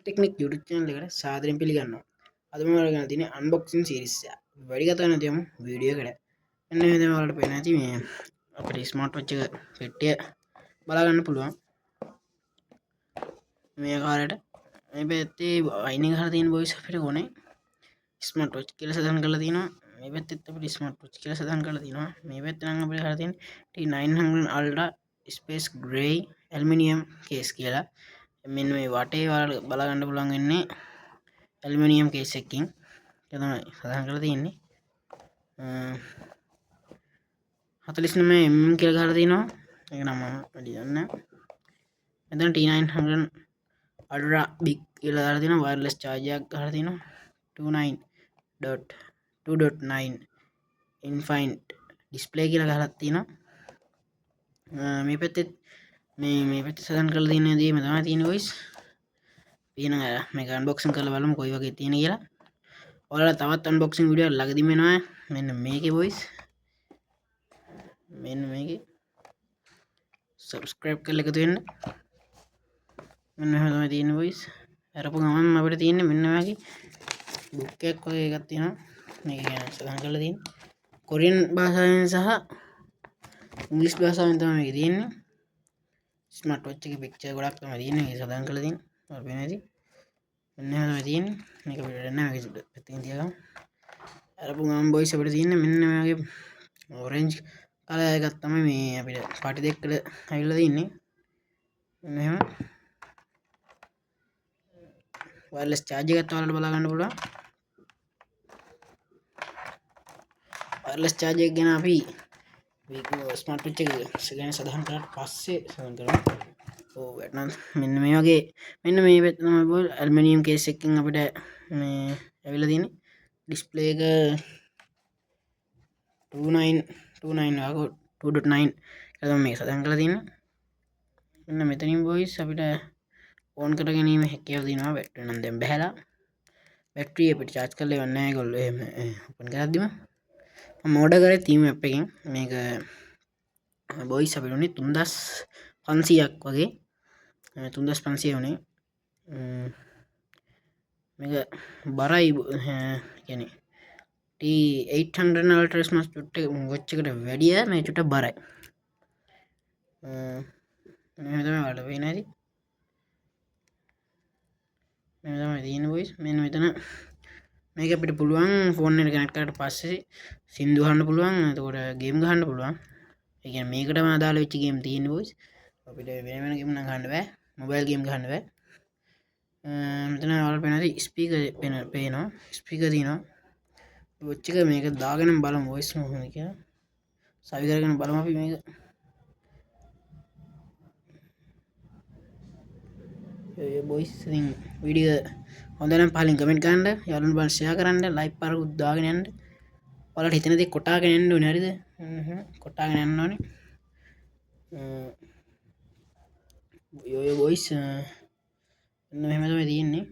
Technique YouTube channel එකට සාදරයෙන් පිළිගන්නවා. අද මම ඔයාලට ගෙන තියෙන්නේ unboxing series එක. වැඩි කතා නැති යමු වීඩියෝ එකට. මෙන්න මේ තමයි ඔයාලට පේන ඇති මේ අපේ ස්මාර්ට් වොච් එක පෙට්ටිය බලා ගන්න පුළුවන්. මේ ආකාරයට මේ පැත්තේ අයිනින් ගහලා තියෙන බොයිස් අපිට ඕනේ ස්මාර්ට් වොච් කියලා සඳහන් කරලා තියෙනවා. මේ පැත්තෙත් අපිට ස්මාර්ට් වොච් කියලා සඳහන් කරලා තියෙනවා. මේ පැත්තේ නම් අපිට ගහලා තියෙන්නේ T900 Ultra Space Gray Aluminium case කියලා. මෙන්න මේ වටේ බලා ගන්න පුළුවන් වෙන්නේ ඇලුමිනියම් කේස් එකකින් ඒක තමයි සඳහන් කරලා තියෙන්නේ 49 mm කියලා ගහලා තිනවා ඒක නම් මම වැඩි දන්නේ නැහැ මෙතන T900 Ultra Big කියලා දාලා තිනවා වයර්ලස් charger එකක් ගහලා තිනවා 2.9 infinite display කියලා ගහලා තිනවා මේ පැත්තේ මේ පැත්තේ සඳහන් කරලා තියෙන දේ මේ තමයි තියෙන්නේ guys ඊන මේක අන්බොක්සින් කරලා බලමු කොයි වගේ තියෙන කියලා. ඔයාලා තවත් අන්බොක්සින් වීඩියෝ ළඟදීම එනවා. මෙන්න මේකේ boys. මෙන්න මේකේ subscribe කරලා එකතු වෙන්න. මෙන්න මෙහෙම තමයි තියෙන්නේ boys. අරපු ගමන් අපිට තියෙන්නේ මෙන්න වගේ book එකක් වගේ එකක් තියෙනවා. මේක ගැන සඳහන් කරලා තියෙන්නේ. කොරියන් භාෂාවෙන් සහ ඉංග්‍රීසි භාෂාවෙන් තමයි මේක තියෙන්නේ. ස්මාර්ට් වොච් එකේ පික්චර් ගොඩක් තමයි තියෙන්නේ. ඒක සඳහන් කරලා තියෙන්නේ. ඔයාලා පේනවා ඇති. මෙන්න තමයි තියෙන්නේ මේක පිටට නැහැ මේක පැත්තකින් තියාගමු අරපු ගමන් බොයිස් අපිට තියෙන්නේ මෙන්න මේ වගේ ඔරෙන්ජ් කලර් එකක් තමයි මේ අපිට පාටි දෙකකට ඇවිල්ලා තින්නේ මෙහෙම වයර්ලස් charger එකත් ඔයාලට බලා ගන්න පුළුවන් වයර්ලස් charger එක ගැන අපි මේක ස්මාර්ට් වොච් එක ගැන සඳහන් කරාට පස්සේ සඳහන් කරමු මෙන්න මේ වගේ මෙන්න මේ පැත්ත තමයි බෝල් ඇලුමිනියම් කේස් එකකින් අපිට මේ ඇවිල්ලා තියෙන්නේ ඩිස්ප්ලේ එක 2.9 කියලා තමයි මේක සඳහන් කරලා තියෙන්නේ මෙන්න මෙතනින් බොයිස් අපිට ඕන් කර ගැනීම හැකියාව තියෙනවා බැටරි නම් දැන් බහැලා බැටරි අපිට charge කරලා ඉවර නැහැ ඒගොල්ලෝ එහෙම ඕපන් කරද්දිම මම ඕඩර් කරේ තීම් ඇප් එකෙන් මේක බොයිස් අපිට උනේ 3500ක් වගේ 3500 වුණේ මේක බරයි කියන්නේ T800 Ultra Smart watch එකට වැඩිය මේ චුට්ට බරයි මේ තමයි වල වෙන්නේ නැති මේ තමයි තියෙන්නේ boys මෙන්න මෙතන මේක අපිට පුළුවන් ෆෝන් එකට කනෙක්ට් කරලා පස්සේ සින්දු අහන්න පුළුවන් එතකොට ගේම් ගහන්න පුළුවන් ඒ කියන්නේ මේකටම අදාළ වෙච්ච ගේම් තියෙන්නේ boys අපිට වෙන ගේම් නම් ගහන්න බෑ මොබයිල් ගේම් ගහන්න බෑ මෙතන ඔයාලට පේනවා ස්පීකර් පේනවා ස්පීකර් තියෙනවා වොච් එක මේක දාගෙන බලමු වොයිස් මොකද කියලා සවි කරගෙන බලමු අපි මේක බොයිස් ඉතින් වීඩියෝ හොඳ නම් පහලින් කමෙන්ට් කරන්න යාළුවන්ට බලන්න ෂෙයා කරන්න ලයික් පාරකුත් දාගෙන යන්න ඔයාලට හිතෙන දේ කොටාගෙන යන්න ඕනේ හරිද කොටාගෙන යන්න ඕනේ යෝ බොයිස් මෙන්න මෙහෙම තමයි තියෙන්නේ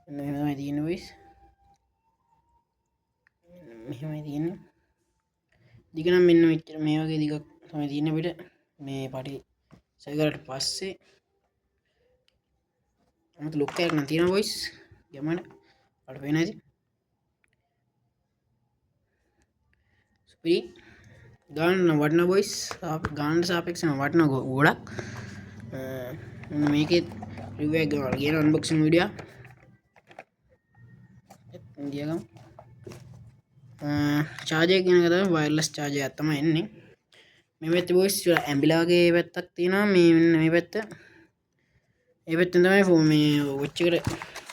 මෙන්න මෙහෙම තමයි තියෙන්නේ බොයිස් මෙහෙමයි තියෙන්නේ දිග නම් මෙන්න මෙච්චර මේ වගේ දිගක් තමයි තියෙන්නේ අපිට මේ පාටි සයිකලට පස්සේ අමත ලොක් එකක් නම් තියෙනවා බොයිස් යමන්න අපිට පේන ඇති ස්පී ගාන වටන බොයිස් ගානට සාපේක්ෂව වටන ගොඩක් මේකෙත් රිව්යු එක ගාලා කියන අන්බොක්සින් වීඩියෝ ඉන්දියාගම charger එක ගැන කතා කරමු වයර්ලස් charger එකක් තමයි එන්නේ මේ පැත්තේ බොයිස් ඇම්බිලා වගේ පැත්තක් තියෙනවා මේ මෙන්න මේ පැත්ත මේ පැත්තෙන් තමයි ෆෝන් මේ වොච් එකට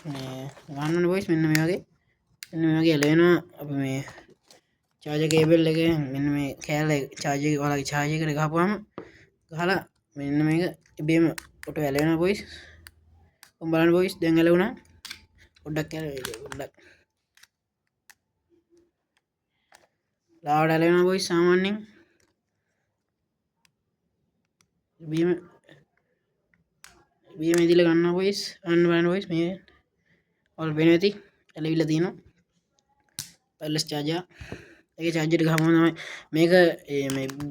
මේ ගන්න ඕනේ බොයිස් මෙන්න මේ වගේ එළවෙනවා අපි මේ charger cable එක මෙන්න මේ කෑල්ල charger එක ඔයාලගේ charger එකට ගහපුවාම ගහලා මෙන්න මේක ඉබේම ඔටෝ ඇලවෙනවා බොයිස් ඔබ බලන්න බොයිස් දැන් ඇලවුණා පොඩ්ඩක් පොඩ්ඩක් ලාවට ඇලවෙනවා බොයිස් සාමාන්‍යයෙන් ඉබේම ඉදිලා ගන්නවා බොයිස් අන්න බලන්න බොයිස් මේ ඔයාලා පේනවා ඇති ඇලවිලා තියෙනවා වයර්ලස් charger ඒකේ charger එක ගහපුවම තමයි මේක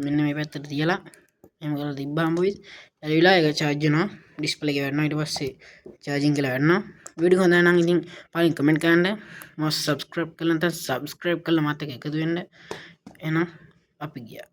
මෙන්න මේ පැත්තට තියලා එහෙම කරලා තිබ්බාම බොයිස් ඇවිල්ලා ඒක charge වෙනවා display එක වැටෙනවා ඊට පස්සේ charging කියලා වැටෙනවා වීඩියෝ හොඳයි නම් ඉතින් පරින් කමෙන්ට් කරන්න මම subscribe කරලා නැත්නම් subscribe කරලා මාත් එක්ක එකතු වෙන්න එහෙනම් අපි ගියා